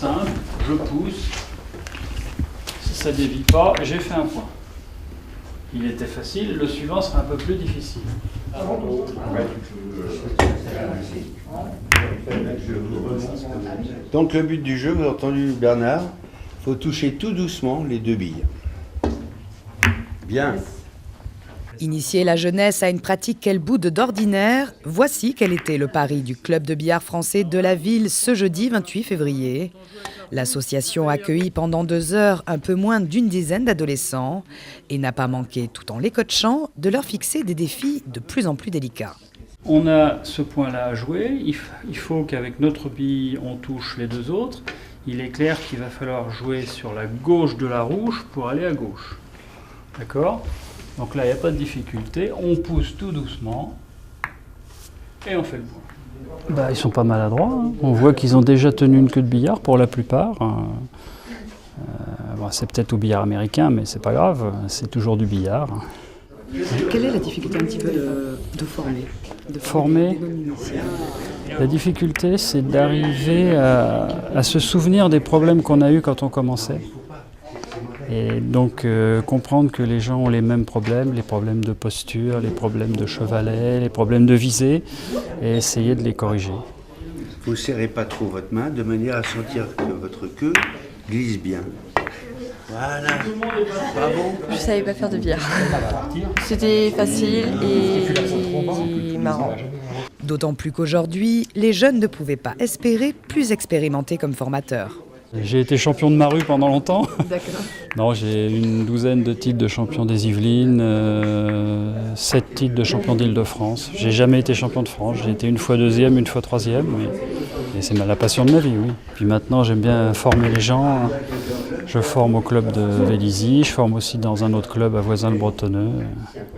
simple, je pousse, si ça ne dévie pas, j'ai fait un point. Il était facile, le suivant sera un peu plus difficile. Donc le but du jeu, vous avez entendu Bernard, il faut toucher tout doucement les deux billes. Bien. Initier la jeunesse à une pratique qu'elle boude d'ordinaire, voici quel était le pari du club de billard français de la ville ce jeudi 28 février. L'association accueillit pendant 2 heures un peu moins d'une dizaine d'adolescents et n'a pas manqué, tout en les coachant, de leur fixer des défis de plus en plus délicats. On a ce point-là à jouer, il faut qu'avec notre bille on touche les deux autres. Il est clair qu'il va falloir jouer sur la gauche de la rouge pour aller à gauche. D'accord ? Donc là, il n'y a pas de difficulté, on pousse tout doucement et on fait le point. Bah, ils sont pas maladroits, hein. On voit qu'ils ont déjà tenu une queue de billard pour la plupart. Bon, c'est peut-être au billard américain, mais c'est pas grave, c'est toujours du billard. Quelle est la difficulté un petit peu de former Former, la difficulté, c'est d'arriver à se souvenir des problèmes qu'on a eus quand on commençait. Et donc comprendre que les gens ont les mêmes problèmes, les problèmes de posture, les problèmes de chevalet, les problèmes de visée, et essayer de les corriger. Vous ne serrez pas trop votre main de manière à sentir que votre queue glisse bien. Voilà. Bravo. Je savais pas faire de billard. C'était facile et marrant. D'autant plus qu'aujourd'hui, les jeunes ne pouvaient pas espérer plus expérimentés comme formateurs. J'ai été champion de ma rue pendant longtemps. D'accord. Non, j'ai une douzaine de titres de champion des Yvelines, 7 titres de champion d'Île-de-France. J'ai jamais été champion de France, j'ai été une fois deuxième, une fois troisième. Et c'est la passion de ma vie, oui. Puis maintenant, j'aime bien former les gens. Je forme au club de Vélizy, je forme aussi dans un autre club à Voisins-le-Bretonneux.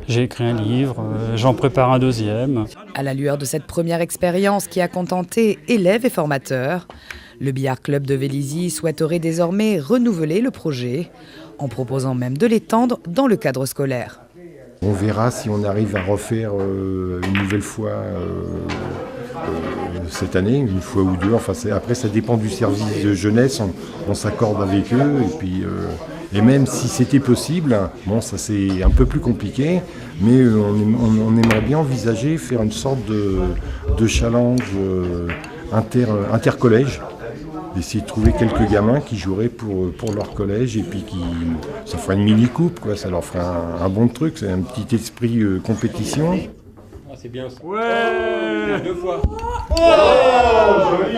J'ai écrit un livre, j'en prépare un deuxième. À la lueur de cette première expérience qui a contenté élèves et formateurs, le billard club de Vélizy souhaiterait désormais renouveler le projet, en proposant même de l'étendre dans le cadre scolaire. On verra si on arrive à refaire une nouvelle fois cette année, une fois ou deux. Enfin, après, ça dépend du service de jeunesse, on s'accorde avec eux. Et même si c'était possible, bon, ça c'est un peu plus compliqué, mais on aimerait bien envisager faire une sorte de challenge intercollège. D'essayer de trouver quelques gamins qui joueraient pour leur collège et puis ça fera une mini-coupe, quoi. Ça leur fera un bon truc, c'est un petit esprit compétition. Ah, c'est bien ça. Ouais, 2 fois. Oh, joli.